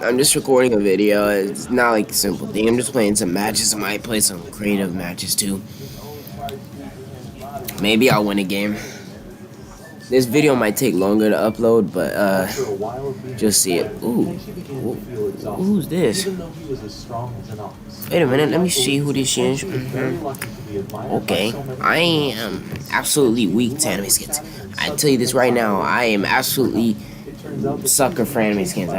I'm just recording a video. It's not like a simple thing. I'm just playing some matches. I might play some creative matches too. Maybe I'll win a game. This video might take longer to upload, but just see it. Ooh, who's this? Wait a minute, let me see who this is. Okay, I am absolutely weak to anime skins. I tell you this right now, I am absolutely sucker for anime skins.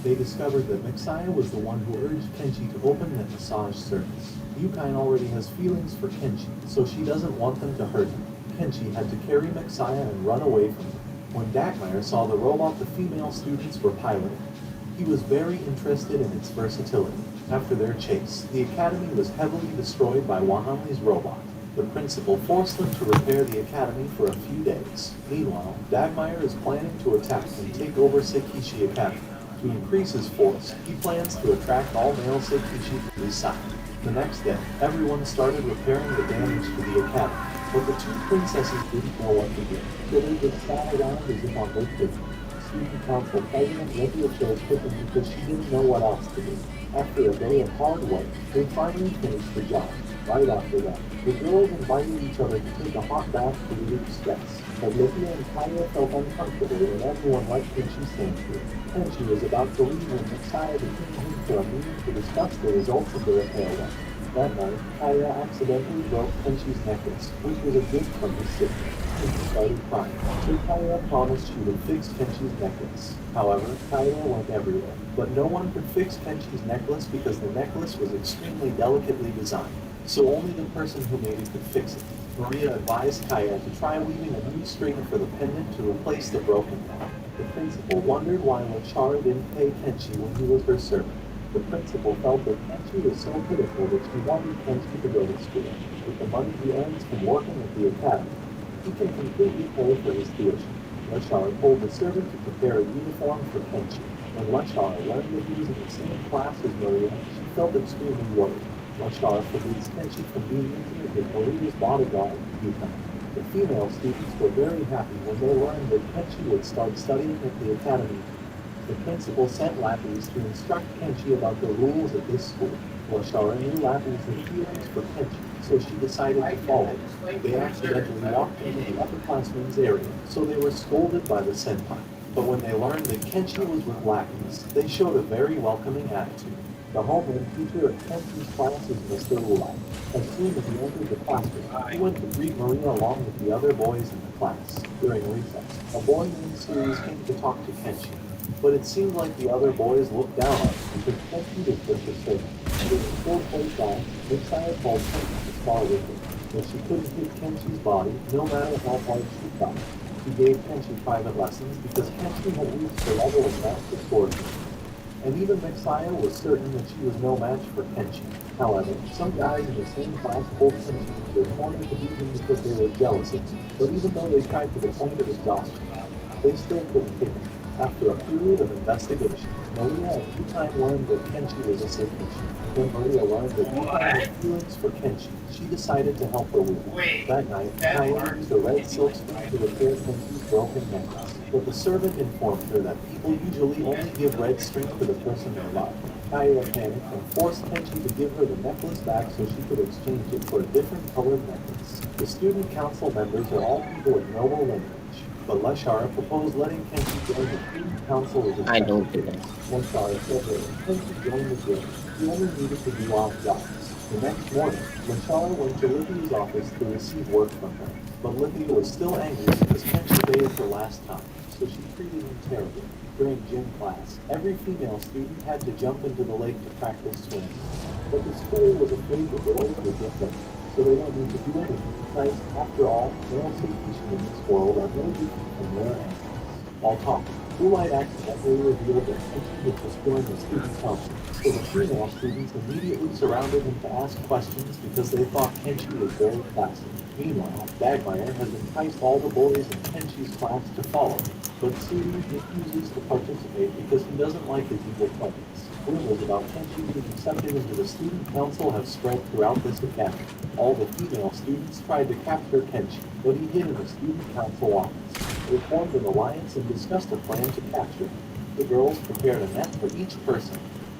They discovered that Mixaya was the one who urged Kenshi to open that massage service. Yukine already has feelings for Kenshi, so she doesn't want them to hurt him. Kenshi had to carry Mixaya and run away from him. When Dagmire saw the robot the female students were piloting, he was very interested in its versatility. After their chase, the academy was heavily destroyed by Wanami's robot. The principal forced them to repair the academy for a few days. Meanwhile, Dagmire is planning to attack and take over Seikishi Academy. To increase his force, he plans to attract all male Seikishi to his side. The next day, everyone started repairing the damage to the academy, but the two princesses didn't know what to do. So they just sat around as if on vacation. Student council president Lydia chose cooking because she didn't know what else to do. After a day of hard work, they finally finished the job. Right after that, the girls invited each other to take a hot bath to relieve stress. But Lydia and Kaya felt uncomfortable and everyone liked Kenshi's stand here. Kenshi was about to leave when Mixaya became him for a meeting to discuss the results of the repair work. That night, Kaya accidentally broke Kenshi's necklace, which was a gift from his sister. Kenshi started crying, so Kaya promised she would fix Kenshi's necklace. However, Kaya went everywhere, but no one could fix Kenshi's necklace because the necklace was extremely delicately designed, so only the person who made it could fix it. Maria advised Kaya to try weaving a new string for the pendant to replace the broken one. The principal wondered why Lachara didn't pay Kenshi when he was her servant. The principal felt that Kenshi was so pitiful that she wanted Kenshi to go to school. With the money he earns from working at the academy, he can completely pay for his tuition. Lachara told the servant to prepare a uniform for Kenshi. When Lachara learned that he was in the same class as Maria, she felt extremely worried. Lachara forbids Kenshi from being intimate with Maria's bodyguard, Yukine. The female students were very happy when they learned that Kenshi would start studying at the academy. The principal sent Lapis to instruct Kenshi about the rules at this school. Lachara knew Lapis had feelings for Kenshi, so she decided to follow him. They accidentally walked into the upperclassmen's area, so they were scolded by the senpai. But when they learned that Kenshi was with Lapis, they showed a very welcoming attitude. The homeroom teacher at Kenshi's class is Mr. Ulai. As soon as he entered the classroom, he went to greet Maria along with the other boys in the class. During recess, a boy named Sirius came to talk to Kenshi. But it seemed like the other boys looked down on him because Kenshi was just a servant. With his full plate down, Mixaya told Kenshi to spar with him, but she couldn't hit Kenshi's body no matter how hard she tried. She gave Kenshi private lessons because Kenshi had reached the level of master swordsman. And even Mixaya was certain that she was no match for Kenshi. However, some guys in the same class told Kenshi they wanted to beat him because they were jealous of him. But even though they tried to the point of exhaustion, they still couldn't hit him. After a period of investigation, Maria and Yukine learned that Kenshi was a Seikishi. When Maria learned that Yukine had feelings for Kenshi, she decided to help her with it. That night, Kaya used a red silk screen to repair Kenshi's broken necklace. But the servant informed her that people usually only give red string to the person they love. Kaya panicked and forced Kenshi to give her the necklace back so she could exchange it for a different colored necklace. The student council members are all people of noble lineage. But Lachara proposed letting Kenshi join the student council as a I friend. don't do that. Lachara said that when Kenshi joined the guild, he only needed to do odd jobs. The next morning, Lachara went to Lydia's office to receive work from her. But Lydia was still angry because Kenshi bathed her last time, so she treated him terribly. During gym class, every female student had to jump into the lake to practice swimming. But the school was afraid the girls would get them, so they don't need to do anything. Because, after all, male Seikishi in this world are no different from rare animals. While talking, Ulite accidentally revealed that Kenshi was destroying the student council, so the female students immediately surrounded him to ask questions because they thought Kenshi was very classy. Meanwhile, Dagmire has enticed all the boys in Kenshi's class to follow him, but Sirius refuses to participate because he doesn't like his evil plans. Rumors about Kenshi being accepted into the student council have spread throughout this academy. All the female students tried to capture Kenshi, but he hid in the student council office. They formed an alliance and discussed a plan to capture him. The girls prepared a net for each person,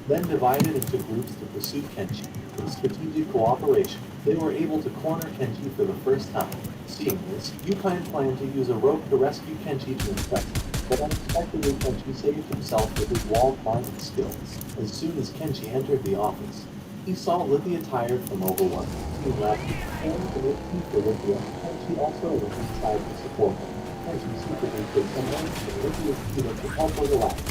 then divided into groups to pursue Kenshi. With strategic cooperation, they were able to corner Kenshi for the first time. Seeing this, Yukine planned to use a rope to rescue Kenshi to impress him. But unexpectedly, Kenshi saved himself with his wall climbing skills. As soon as Kenshi entered the office, he saw Lithia tired from overwork. He left, and to make tea for Lithia, Kenshi also went inside to support her. Kenshi secretly took some lunch and Lithia's tea to help her relax.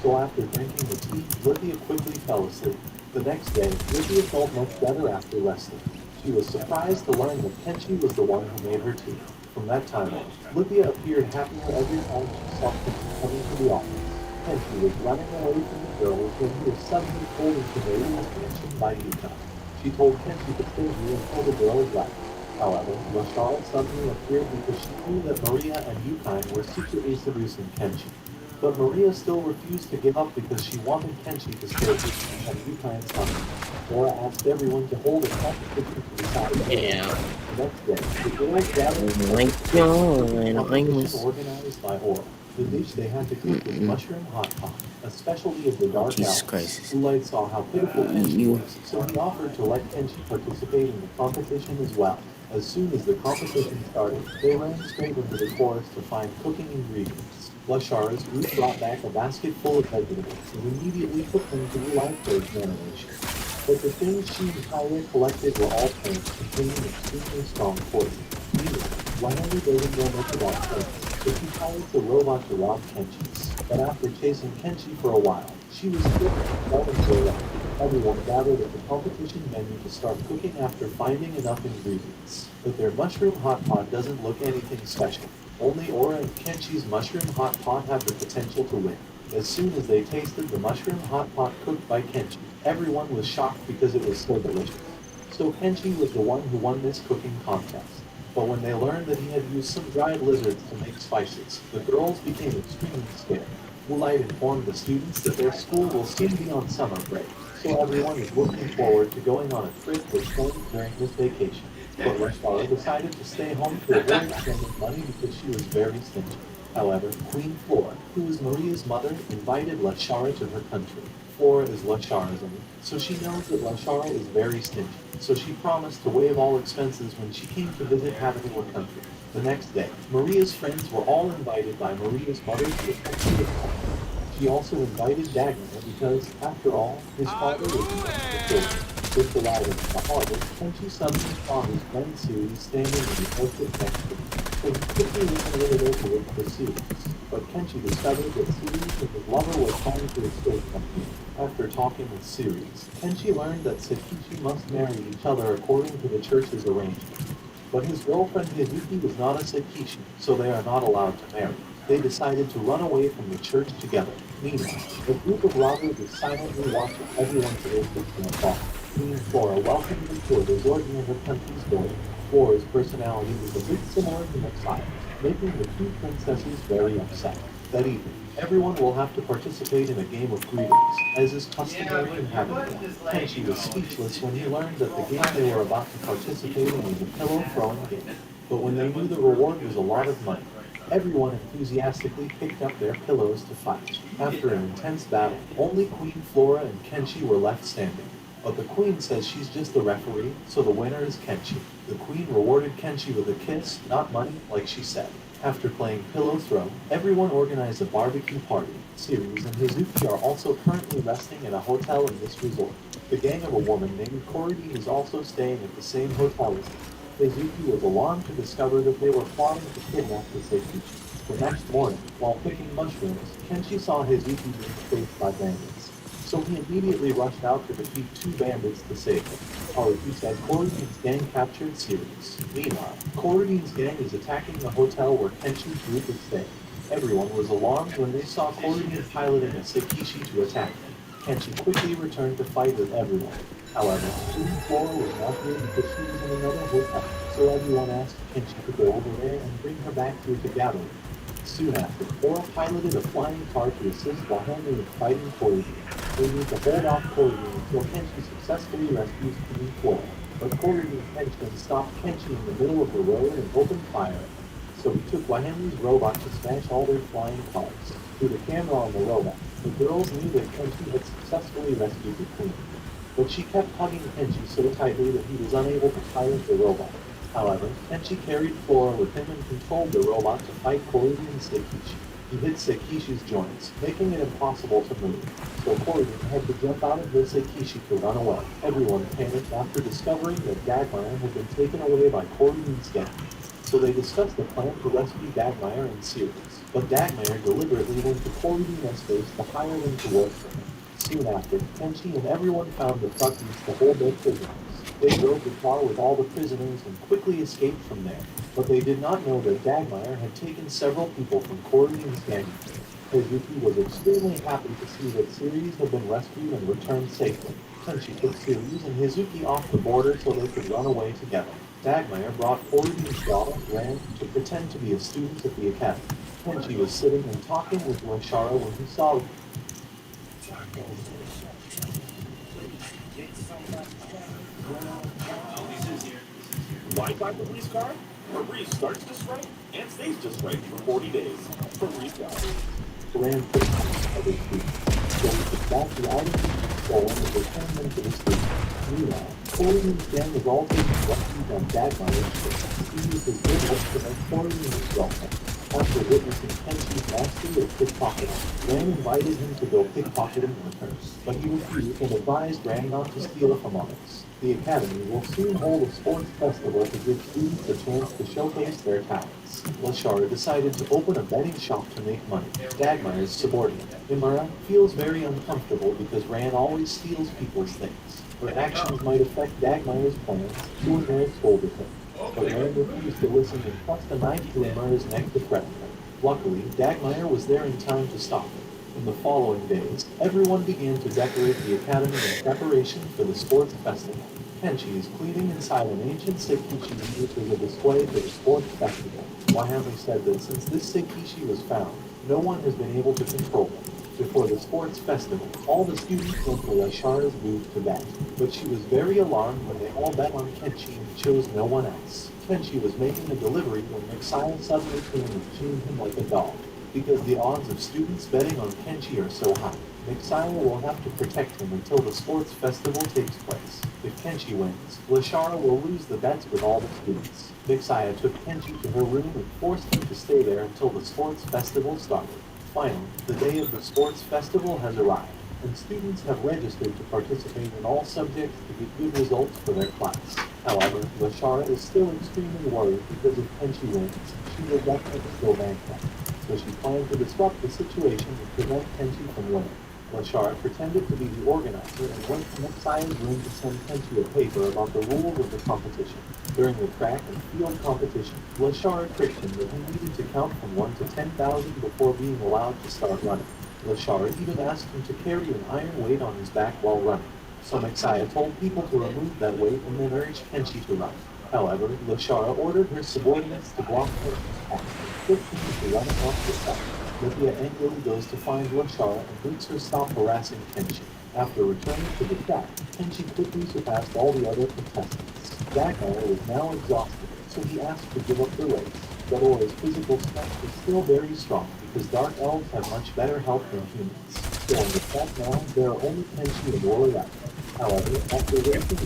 So after drinking the tea, Lithia quickly fell asleep. The next day, Lithia felt much better after resting. She was surprised to learn that Kenshi was the one who made her tea. From that time on, Lithia appeared happier every time she saw Kenshi coming to the office. Kenshi was running away from the girls when he was suddenly pulled into Maria's mansion by Yuka. She told Kenshi to stay here until the girls left. However, Lashara suddenly appeared because she knew that Maria and Yukine were secretly seducing Kenshi. But Maria still refused to give up because she wanted Kenshi to stay with her and Yukine's son. Laura asked everyone to hold a competition to decide. Yeah. The next day, the girls gathered competition organized by Aura. The dish they had to cook was mushroom hot pot, a specialty of the Dark Jesus Hour. Christ. Light saw how pitiful Kenshi You. was, so he offered to let Kenshi participate in the competition as well. As soon as the competition started, they ran straight into the forest to find cooking ingredients. Lashara's Ruth brought back a basket full of vegetables and immediately put them to the lifeboat generation. But the things she and Tyler collected were all plants containing extremely strong poison. Meanwhile, Wyoming doesn't know much about plants, so she pilots a robot to rob Kenshi's. But after chasing Kenshi for a while, she was stripped and fell into a wreck. Everyone gathered at the competition venue to start cooking after finding enough ingredients. But their mushroom hot pot doesn't look anything special. Only Aura and Kenshi's mushroom hot pot have the potential to win. As soon as they tasted the mushroom hot pot cooked by Kenshi, everyone was shocked because it was so delicious. So Kenshi was the one who won this cooking contest. But when they learned that he had used some dried lizards to make spices, the girls became extremely scared. Woolite informed the students that their school will soon be on summer break, so everyone is looking forward to going on a trip with friends during this vacation. But Lashara decided to stay home to avoid spending money because she was very stingy. However, Queen Flora, who is Maria's mother, invited Lashara to her country. Flora is Lashara's own, so she knows that Lashara is very stingy. So she promised to waive all expenses when she came to visit Habitable Country. The next day, Maria's friends were all invited by Maria's mother to the country of Hong. She also invited Dagmar because, after all, his father was the king. With the light of the harbor, Kenshi suddenly saw his friend Siri standing in the orchard next to him. So he quickly went a little over to look for Sirius. But Kenshi discovered that Sirius and his lover were trying to escape from him. After talking with Sirius, Kenshi learned that Sakichi must marry each other according to the church's arrangement. But his girlfriend Mizuki was not a Sakichi, so they are not allowed to marry. They decided to run away from the church together. Meanwhile, a group of robbers is silently watching everyone's escape from afar. Queen Flora welcomed them to a resort near her country's border. Flora's personality was a bit similar to Messiah's, making the two princesses very upset. That evening, everyone will have to participate in a game of greetings, as is customary in Habitable. Kenshi was speechless when he learned that the game they were about to participate in was a pillow throwing game. But when they knew the reward was a lot of money, everyone enthusiastically picked up their pillows to fight. After an intense battle, only Queen Flora and Kenshi were left standing. But the queen says she's just the referee, so the winner is Kenshi. The queen rewarded Kenshi with a kiss, not money, like she said. After playing pillow throw, everyone organized a barbecue party. Sirius and Hazuki are also currently resting in a hotel in this resort. The gang of a woman named Korodin is also staying at the same hotel as them. Hazuki was alarmed to discover that they were plotting to kidnap the Sakichi. The next morning, while picking mushrooms, Kenshi saw Hazuki being chased by bandits. So he immediately rushed out to defeat two bandits to save them. Haruki said Korodin's gang captured Sirius. Meanwhile, Korodin's gang is attacking the hotel where Kenshi's group is staying. Everyone was alarmed when they saw Korodin piloting a Sakichi to attack them. Kenshi quickly returned to fight with everyone. However, Queen Flora was not here because she was in another hotel, so everyone asked Kenshi to go over there and bring her back here to gather. Soon after, Flora piloted a flying car to assist Wahenri in fighting Korodin. They need to hold off Korodin until Kenshi successfully rescues Queen Flora. But Korodin's henchmen stopped Kenshi in the middle of the road and opened fire. So he took Wahenri's robot to smash all their flying cars. Through the camera on the robot, The girls knew that Kenshi had successfully rescued the queen, but she kept hugging Kenshi so tightly that he was unable to pilot the robot. However, Kenshi carried Flora with him and controlled the robot to fight Koryu and Seikishi. He hit Seikishi's joints, making it impossible to move, so Koryu had to jump out of the Seikishi to run away. Everyone panicked after discovering that Dagmire had been taken away by Koryu's gang, so they discussed a plan to rescue Dagmire and Sirius. But Dagmire deliberately went to Koryu space to hire them to work for him. Soon after, Kenshi and everyone found the truck used to hold their prisoners. They drove the car with all the prisoners and quickly escaped from there, but they did not know that Dagmire had taken several people from Koryu's gang. Hazuki was extremely happy to see that Sirius had been rescued and returned safely. Kenshi took Sirius and Hazuki off the border so they could run away together. Dagmire brought Koryu's daughter, Ran, to pretend to be a student at the academy. Kenshi was sitting and talking with Lashara when he saw Wi-Fi for Breeze card? Breeze starts just right and stays just right for 40 days. For Breeze card. Ran put on other students. So he took back the items he stolen and returned them to the students. Meanwhile, Koryu's gang was all taking refuge on Dagmire's ship. He used his good luck to make Koryu his girlfriend. After witnessing Kenshi's mastery of pickpocketing, Ran invited him to go pickpocket him in return, but he refused and advised Ran not to steal from others. The Academy will soon hold a sports festival to give students a chance to showcase their talents. Lashara decided to open a betting shop to make money. Dagmire's subordinate, Imara, feels very uncomfortable because Ran always steals people's things. Her actions might affect Dagmire's plans. Imara scolded him, but Ran refused to listen and thrust a knife to Imara's neck to threaten her. Luckily, Dagmire was there in time to stop her. In the following days, everyone began to decorate the academy in preparation for the sports festival. Kenshi is cleaning inside an ancient Seikishi which was a display for the sports festival. Wayami said that since this Seikishi was found, no one has been able to control it. Before the sports festival, all the students went to Lashara's booth to bet, but she was very alarmed when they all bet on Kenshi and chose no one else. Kenshi was making a delivery when Mixaya suddenly came and chewed him like a dog. Because the odds of students betting on Kenshi are so high, Mixaya will have to protect him until the sports festival takes place. If Kenshi wins, Lashara will lose the bets with all the students. Mixaya took Kenshi to her room and forced him to stay there until the sports festival started. Finally, the day of the sports festival has arrived, and students have registered to participate in all subjects to get good results for their class. However, Lashara is still extremely worried because if Kenshi wins, she will definitely go bankrupt. So she planned to disrupt the situation and prevent Kenshi from winning. Lashara pretended to be the organizer and went to Mixaya's room to send Kenshi a paper about the rules of the competition. During the track and field competition, Lashara tricked him that he needed to count from 1 to 10,000 before being allowed to start running. Lashara even asked him to carry an iron weight on his back while running. So Mixaya told people to remove that weight and then urged Kenshi to run. However, Lashara ordered her subordinates to block Kenshi's path and quick him to run off the side. Lydia angrily goes to find Lashara and makes her stop harassing Kenshi. After returning to the track, Kenshi quickly surpassed all the other contestants. Dagmire was now exhausted, so he asked to give up the race. But Aura's physical strength is still very strong because Dark Elves have much better health than humans. So on the track now, there are only Kenshi and Aura left. However, after racing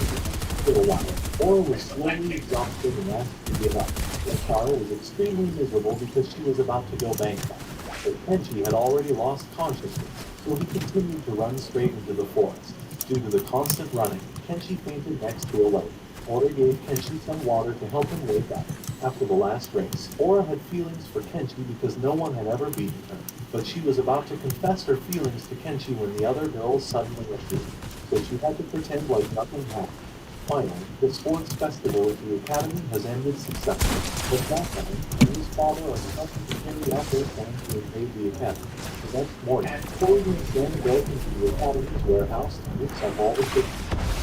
for a while, Aura was slowly exhausted and asked to give up. Lashara was extremely miserable because she was about to go bankrupt. But Kenshi had already lost consciousness, so he continued to run straight into the forest. Due to the constant running, Kenshi fainted next to a lake. Aura gave Kenshi some water to help him wake up. After the last race, Aura had feelings for Kenshi because no one had ever beaten her. But she was about to confess her feelings to Kenshi when the other girls suddenly appeared, so she had to pretend like nothing happened. Finally, the sports festival at the academy has ended successfully, but that time, Henry's father are expected to carry out their plan to invade the academy. The next morning, Corey then broke into the academy's warehouse to mix up all the things.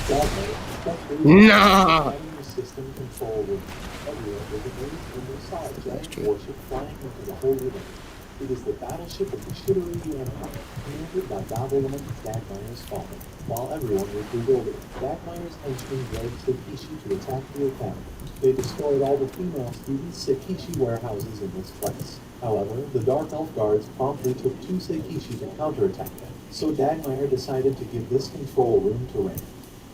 Sadly, especially the academy system control room. Everyone was amazed when they saw a giant warship flying into the holy land. It is the battleship of the Shitoryu Empire, commanded by Babylon Dagmire's father. While everyone was bewildered, Dagmire's henchmen dragged Sekishi to attack the academy. They destroyed all the female students' Sekishi warehouses in this place. However, the Dark Elf guards promptly took two Sekishi to counterattack them, so Dagmire decided to give this control room to Rain,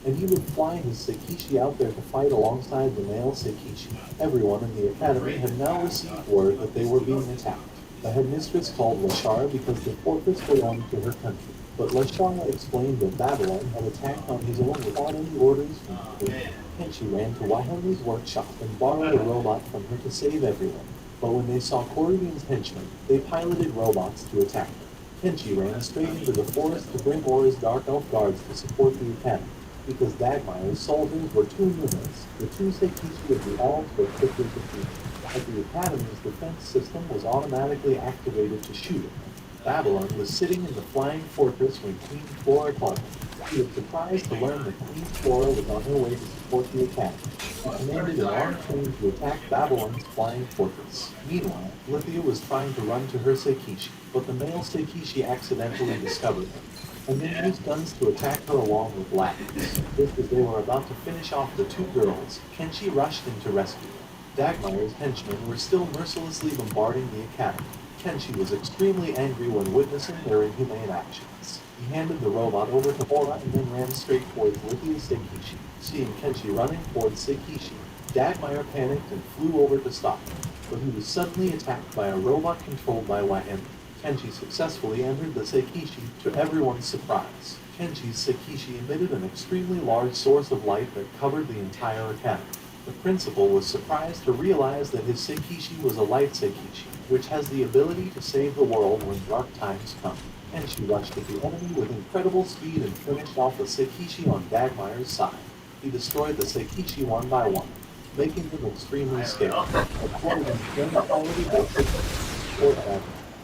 and he would fly his Sekishi out there to fight alongside the male Sekishi. Everyone in the academy had now received word that they were being attacked. The headmistress called Lashara because the fortress belonged to her country, but Lashara explained that Babylon had attacked on his own without any orders from the queen. Kenshi ran to Waihomi's workshop and borrowed a robot from her to save everyone. But when they saw Korrigan's henchmen, they piloted robots to attack them. Kenshi ran straight into the forest to bring Aura's Dark Elf guards to support the academy. Because Dagmire's soldiers were too numerous, the two Sekishi of the elves were quickly defeated. But the academy's defense system was automatically activated to shoot it. Babylon was sitting in the flying fortress when Queen Flora called him. He was surprised to learn that Queen Flora was on her way to support the academy. She commanded an armed train to attack Babylon's flying fortress. Meanwhile, Lithia was trying to run to her Sekishi, but the male Sekishi accidentally discovered her, and then used guns to attack her along with ladders. Just as they were about to finish off the two girls, Kenshi rushed in to rescue them. Dagmire's henchmen were still mercilessly bombarding the academy. Kenshi was extremely angry when witnessing their inhumane actions. He handed the robot over to Aura and then ran straight towards Lithia's Sekishi. Seeing Kenshi running towards Sekishi, Dagmire panicked and flew over to stop him, but he was suddenly attacked by a robot controlled by Waemi. Kenshi successfully entered the Sekishi to everyone's surprise. Kenshi's Sekishi emitted an extremely large source of light that covered the entire academy. The principal was surprised to realize that his Sekishi was a light Sekishi, which has the ability to save the world when dark times come. Kenshi rushed at the enemy with incredible speed and finished off a Sekishi on Dagmire's side. He destroyed the Sekishi one by one, making them extremely scared. According to him, already had Sekishi Dagmire.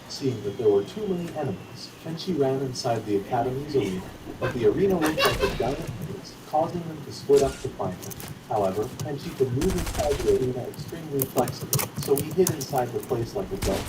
Seeing that there were too many enemies, Kenshi ran inside the academy's arena, but the arena looked like a giant maze, causing them to split up to find him. However, Kenshi could move inside the arena extremely flexibly, so he hid inside the place like a ghost.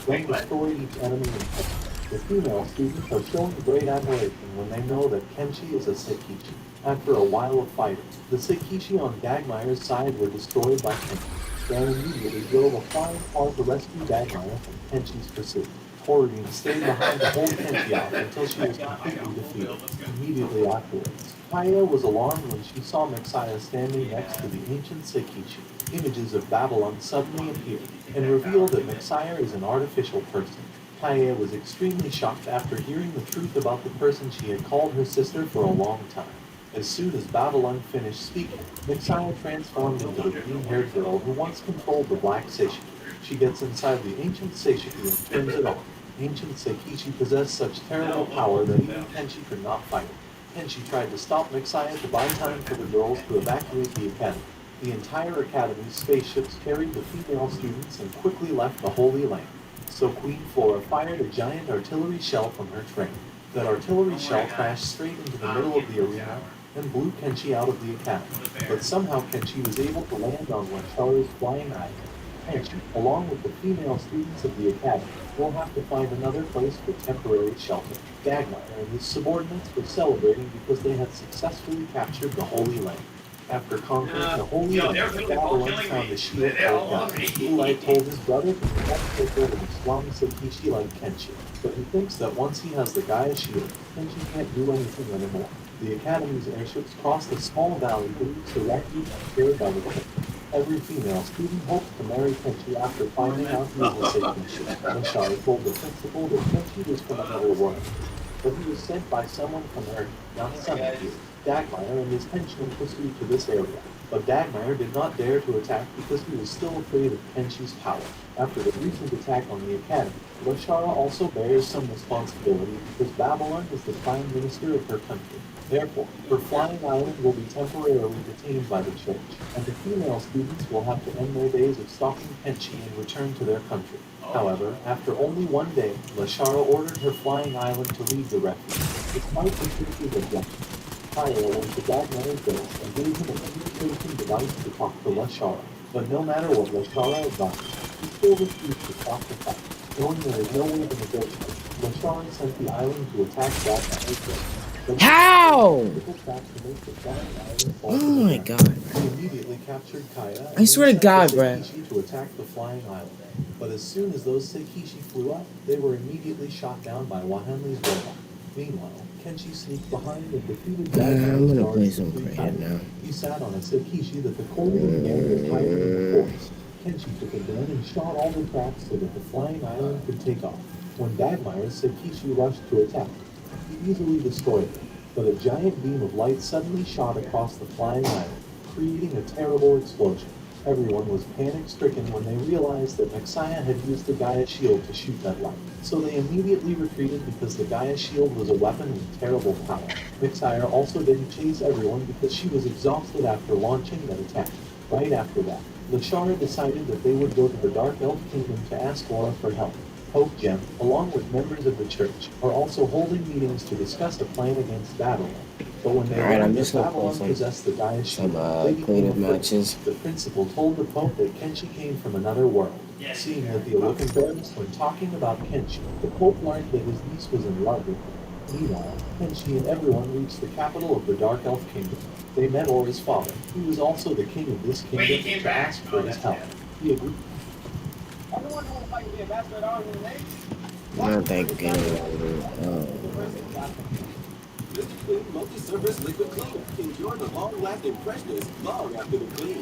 Then destroyed each enemy in turn. The female students are showing great admiration when they know that Kenshi is a Sekishi. After a while of fighting, the Sekishi on Dagmire's side were destroyed by Kenshi. Dan immediately drove a flying car to rescue Dagmire from Kenshi's pursuit. Korrigan stayed behind to hold Kenshi off until she was completely defeated. Immediately afterwards, Kaya was alarmed when she saw Mixaya standing next to the ancient Sekishi. Images of Babylon suddenly appeared and revealed that Mixaya is an artificial person. Kaya was extremely shocked after hearing the truth about the person she had called her sister for a long time. As soon as Babylon finished speaking, Mixaya transformed into the green-haired girl who once controlled the Black Seishiki. She gets inside the ancient Seishiki and turns it on. Ancient Sekishi possessed such terrible power that even Kenshi could not fight it. Kenshi tried to stop Mixaya to buy time for the girls to evacuate the academy. The entire academy's spaceships carried the female students and quickly left the Holy Land. So Queen Flora fired a giant artillery shell from her train. That artillery shell crashed straight into the middle of the arena and blew Kenshi out of the academy. But somehow Kenshi was able to land on Lashara's flying island. Kenshi, along with the female students of the academy, will have to find another place for temporary shelter. Dagmire and his subordinates were celebrating because they had successfully captured the Holy Land. After conquering the Holy Land, Babylon found a shield called God. Ulai told his brother to protect Koko with a strong Sekishi like Kenshi, but he thinks that once he has the Gaia shield, Kenshi can't do anything anymore. The Academy's airships crossed a small valley to reach the refuge shared by the king. Every female student hopes to marry Kenshi after finding out he was a Sekishi. Lashara told the principal that Kenshi was from another world, but he was sent by someone from Earth, not Sunappear. Dagmire and his henchmen pursued to this area, but Dagmire did not dare to attack because he was still afraid of Kenshi's power. After the recent attack on the Academy, Lashara also bears some responsibility because Babylon is the prime minister of her country. Therefore, her flying island will be temporarily detained by the church, and the female students will have to end their days of stalking Kenshi and return to their country. However, after only one day, Lashara ordered her flying island to leave the refuge, despite the church's objection. Kaya went to Dagmire's base and gave him a communication device to talk to Lashara. But no matter what Lashara advised, he still refused to stop the fight. Knowing there was no way to negotiate, Lashar sent the island to attack that. How? Triple traps to make the flying island fall Oh to the my ground. god. He immediately captured Kaya I swear to sent God, the bruh. Seikishi to attack the flying island. But as soon as those Seikishi flew up, they were immediately shot down by Wahanli's robot. Meanwhile, Kenshi sneaked behind and defeated I'm gonna guards play with some three Crayon titans. now. He sat on a Seikishi that the Korean gang was hiding in the forest. Kenshi took a gun and shot all the traps so that the flying island could take off. When Dagmeyer's Seikishi rushed to attack, he easily destroyed it. But a giant beam of light suddenly shot across the flying island, creating a terrible explosion. Everyone was panic-stricken when they realized that Mexia had used the Gaia shield to shoot that light. So they immediately retreated because the Gaia shield was a weapon with terrible power. Mexia also didn't chase everyone because she was exhausted after launching that attack. Right after that, Lashara decided that they would go to the Dark Elf Kingdom to ask Laura for help. Pope Jem, along with members of the church, are also holding meetings to discuss a plan against Babylon. But when they Alright, I'm learned that just gonna Babylon play possessed the Gaia shield, they became creative afraid. matches. The principal told the Pope that Kenshi came from another world. Seeing that the Awoken Bears were talking about Kenshi, the Pope learned that his niece was in love with him. Meanwhile, Kenshi and everyone reached the capital of the Dark Elf Kingdom. They met Aura's father, who was also the king of this kingdom, to ask for his help. He agreed. Everyone who would like to be ambassador at our name? No, thank you. Liquid Clean Multi-Surface Liquid Cleaner. Enjoy the long-lasting freshness long after the clean.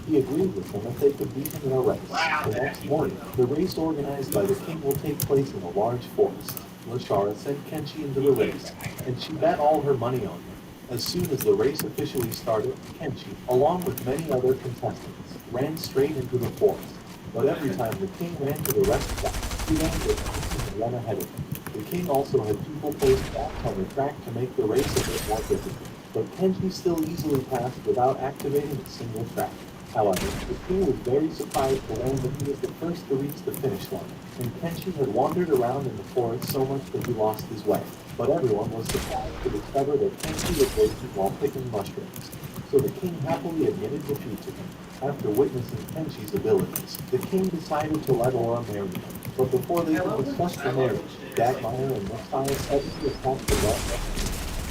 He agreed with them if they could beat him in a race. The next morning, the race organized by the king will take place in a large forest. Lashara sent Kenshi into the race, and she bet all her money on him. As soon as the race officially started, Kenshi, along with many other contestants, ran straight into the forest. But every time the king ran to the rest stop, he ran to and ran ahead of him. The king also had people placed back on the track to make the race a bit more difficult. But Kenshi still easily passed without activating a single track. However, the king was very surprised to learn that he was the first to reach the finish line, and Kenshi had wandered around in the forest so much that he lost his way. But everyone was surprised to discover that Kenshi was racing while picking mushrooms. So the king happily admitted defeat to him. After witnessing Kenshi's abilities, the king decided to let Aura marry him. But before they could discuss the marriage, Dagmeier and Messiah suddenly attacked the Dark.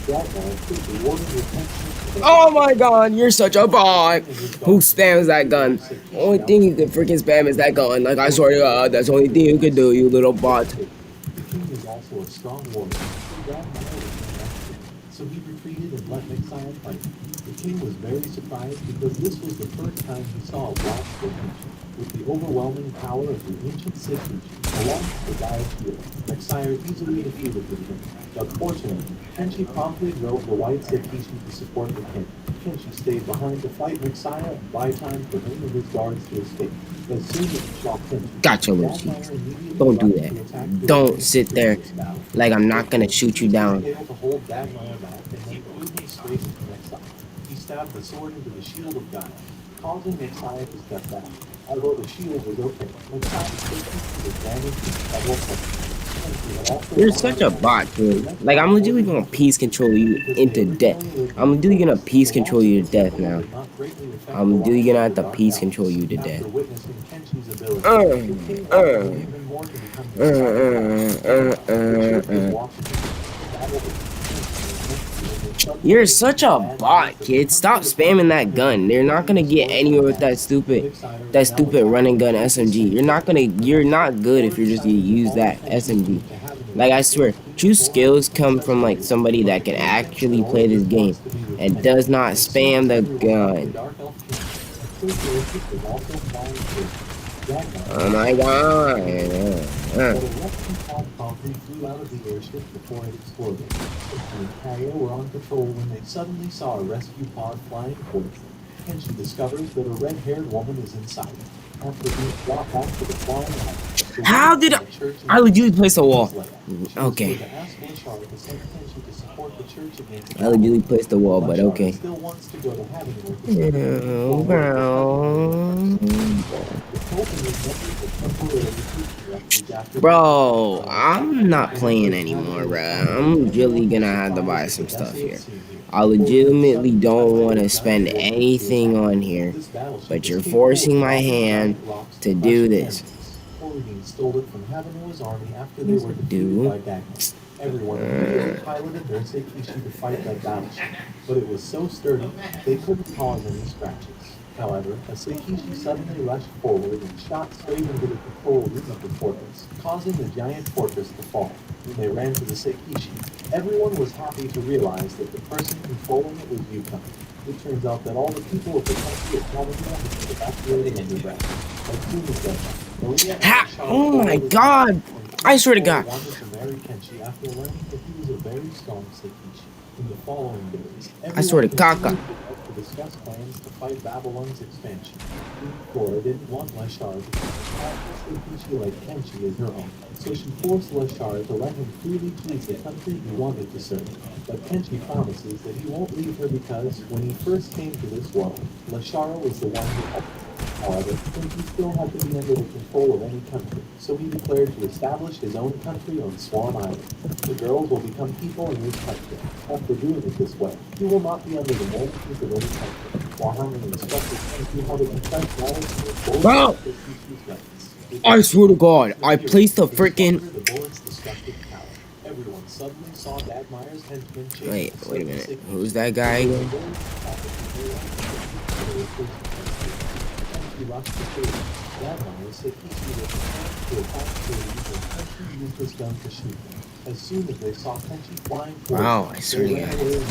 Dagmeier quickly ordered the attention to the Oh my god, you're such a bot. Who spams that gun? Only thing you can freaking spam is that gun. Like, I swear to God, that's the only thing you can do, you little bot. The king is also a strong warrior. So he retreated and let Messiah fight. The king was very surprised because this was the first time he saw a black formation. With the overwhelming power of the ancient Seikishi, along with the Gaia shield, Messiah easily defeated the king. But fortunately, Kenshi promptly drove the white Seikishi to support the king. Kenshi stayed behind to fight Messiah and buy time for him and his guards to escape. As soon as he shot Kenshi, Gotcha, Lucy. Don't do that. Don't sit there like I'm not gonna shoot you down. Able to hold Dagmeier back and then threw him straight into Messiah. He stabbed the sword into the shield of Gaia, causing Messiah to step back. Although the shield was okay, Messiah's safety was damaged and double punched. You're such a bot, dude. Like, I'm legitimately gonna peace control you into death. I'm legitimately gonna peace control you to death now. I'm legitimately gonna have to peace control you to death. You're such a bot, kid. Stop spamming that gun. They're not gonna get anywhere with that stupid running gun SMG. You're not good if you're just gonna use that SMG. Like, I swear, true skills come from like somebody that can actually play this game and does not spam the gun. Oh my god. Concrete flew out of the airship before it exploded. The Kaya were on patrol when they suddenly saw a rescue pod flying towards them. And she discovers that a red-haired woman is inside. After being brought back to the flying house, How did I legitimately place a wall? Okay. I legitimately placed the wall, but okay. Bro, I'm not playing anymore, bro. I'm really gonna have to buy some stuff here. I legitimately don't want to spend anything on here, but you're forcing my hand to do this. Bean stole it from Havenua's army after they were defeated Dude. by Dagmar. Everyone immediately piloted their Seikishi to fight that battleship, but it was so sturdy they couldn't cause any scratches. However, a Seikishi suddenly rushed forward and shot straight into the control room of the fortress, causing the giant fortress to fall. When they ran to the Seikishi, everyone was happy to realize that the person controlling it was Yukon. It turns out that all the people of the country of Havanua had been evacuated underground. As soon as that, Maria and Ha! Charlotte Oh my followed God! and I swear to Flora God. wanted to marry Kenshi after learning that he was a very strong Seikishi. In the following days, I swear to everyone Kaka. continued to discuss plans to fight Babylon's expansion. Queen Flora didn't want Lashar to keep a powerful Seikishi like Kenshi as her own, so she forced Lashar to let him freely choose the country he wanted to serve. But Kenshi promises that he won't leave her because, when he first came to this world, Lashara was the one who helped him. However, Kenshi still had to be under the control of any country, so he declared to establish his own country on Swan Island. The girls will become people in his country. After doing it this way, he will not be under the management of any country, while having instructed Kenshi how to confess matters to the full Bro! of Kishi's rights. I swear to God, I placed the To freaking. discover the bullet's destructive power. Everyone suddenly saw Dagmar's henchmen chasing Wait the a certain minute. Seikishi. Who's that guy They were again? very Kenshi rushed to save him. Dagmar Seikishi was preparing to attack Hades and Kenshi used his gun to shoot them. As soon as they saw Kenshi flying towards Wow, them, I swear they to ran God. away and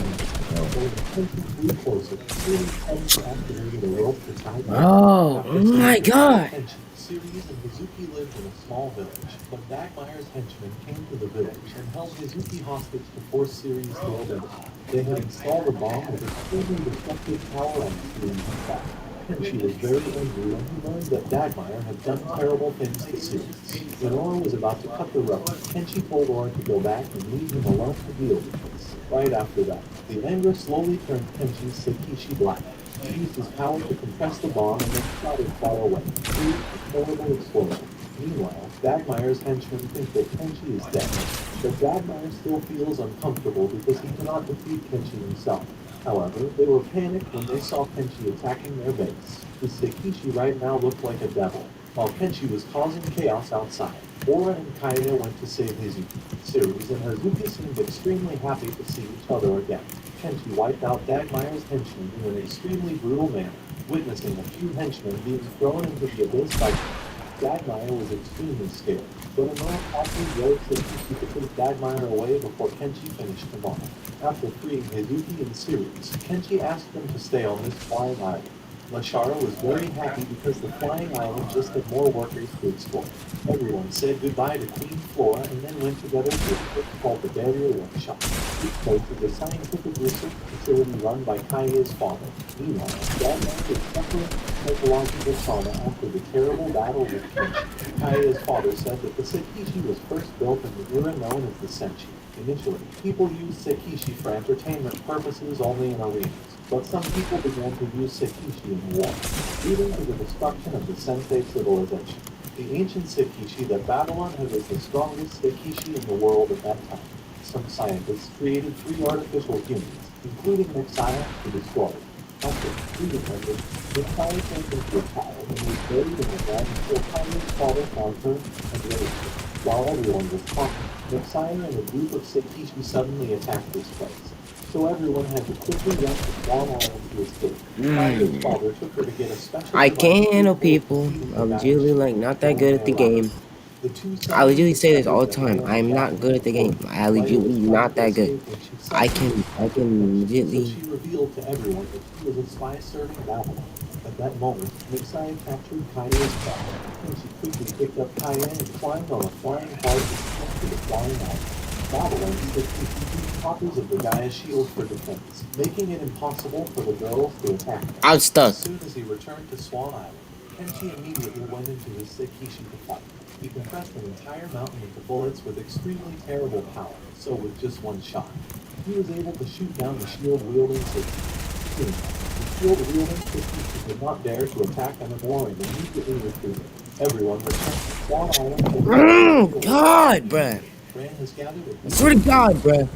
when Kenshi flew closer, soon Kenshi activated a rope to tie them. Oh, After oh my saving God. Kenshi, Ceres and Hazuki lived in a small village, but Dagmar's henchmen came to the village and held Hazuki hostage to force Ceres to obey. They had installed a bomb with extremely destructive power on Ceres' back. Kenshi was very angry when he learned that Dagmar had done terrible things to Ceres. When Aura was about to cut the rope, Kenshi told Aura to go back and leave him alone to deal with this. Right after that, the anger slowly turned Kenshi's Seikishi black. He used his power to compress the bomb and then shot it far away, creating a horrible explosion. Meanwhile, Dagmar's henchmen think that Kenshi is dead, but Dagmar still feels uncomfortable because he cannot defeat Kenshi himself. However, they were panicked when they saw Kenshi attacking their base. The Seikishi right now looked like a devil, while Kenshi was causing chaos outside. Aura and Kaede went to save Hazuki. Ceres and Hazuki seemed extremely happy to see each other again. Kenshi wiped out Dagmar's henchmen in an extremely brutal manner, witnessing a few henchmen being thrown into the abyss by Dagmar was extremely scared, but Amara promptly drove Seikishi to take Dagmar away before Kenshi finished him off. After freeing Hazuki and Ceres, Kenshi asked them to stay on this flying island. Lashara was very happy because the flying island just had more workers to explore. Everyone said goodbye to Queen Flora and then went together to a place called the Barrier Workshop. This place is a scientific research facility run by Kaie's father. Meanwhile, Dagmar is suffering psychological trauma after the terrible battle with Kenshi. Kaie's father said that the Seikishi was first built in the era known as the Senshi. Initially, people used Seikishi for entertainment purposes only in arenas, but some people began to use Seikishi in war, leading to the destruction of the Sensei civilization. The ancient Seikishi that Babylon had was the strongest Seikishi in the world at that time. Some scientists created 3 artificial humans, including Messiah, to destroy it. After defeating them, Messiah turned into a child and was buried in the ground until Kai's father found her and raised her. While everyone was talking, Messiah and a group of Seikishi suddenly attacked this place, so everyone had to quickly run to Swan Island to escape. Kai's father took her to get a special I device can't handle capable of people. defeating the I'm battleship usually like not that good at the Swan Island. game. The two I would suddenly usually say this all the discovered time. that I'm Naomi not good at the game. I Laila legitimately was trying not to that good. escape when she I suddenly can encountered Kenshi, so legitimately. she revealed to everyone that she was a spy serving Babylon. At that moment, Messiah captured Kaia's father, and she quickly picked up Kaia and climbed on a flying cart to the flying island. Babylon quickly used copies of the Gaia shield for defense, making it impossible for the girls to attack them. I was stuck. As soon as he returned to Swan Island, Kenshi immediately went into his Seikishi to fight. He compressed an entire mountain into bullets with extremely terrible power, so with just one shot, he was able to shoot down the shield-wielding Seikishi. Soon, the shield-wielding Seikishi did not dare to attack anymore and immediately retreated. Everyone returned to Swan Island Oh God, bruh. Fran has gathered a I swear to God, bruh.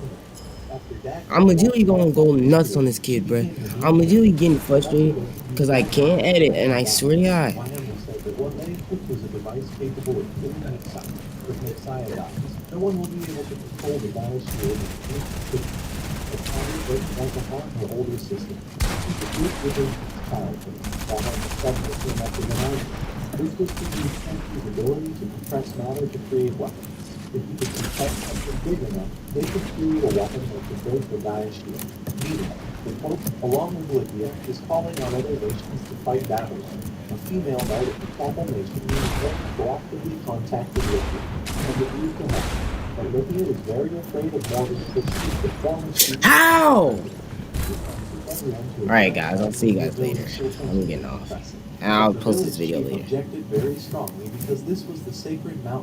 after Dak I'm legitimately gonna go nuts on this kid, bruh. I'm legitimately getting frustrated because I can't edit, and I swear to God. Miami said that what many took was a device device capable of killing Messiah. If Messiah dies, no one will be able to control the Gaia shield in any city. The Connie doesn't want to harm her older sister. She could live within his childhood, while having suddenly came up with an idea. This was to use Kenji's ability to compress matter to create weapons. If he could compress something big enough, they could create a weapon that could break the Gaia shield. Meanwhile, the Pope, along with Lydia, is calling on other nations to fight Babylon. A female knight of the Chapel Nation means them proactively contacted Lydia and agrees to help. But Lydia is very afraid of Morgan because she's the former student. How? Alright guys, I'll see you guys later. I'm getting off. And I'll post this video later. Objected very strongly because this was the sacred mountain.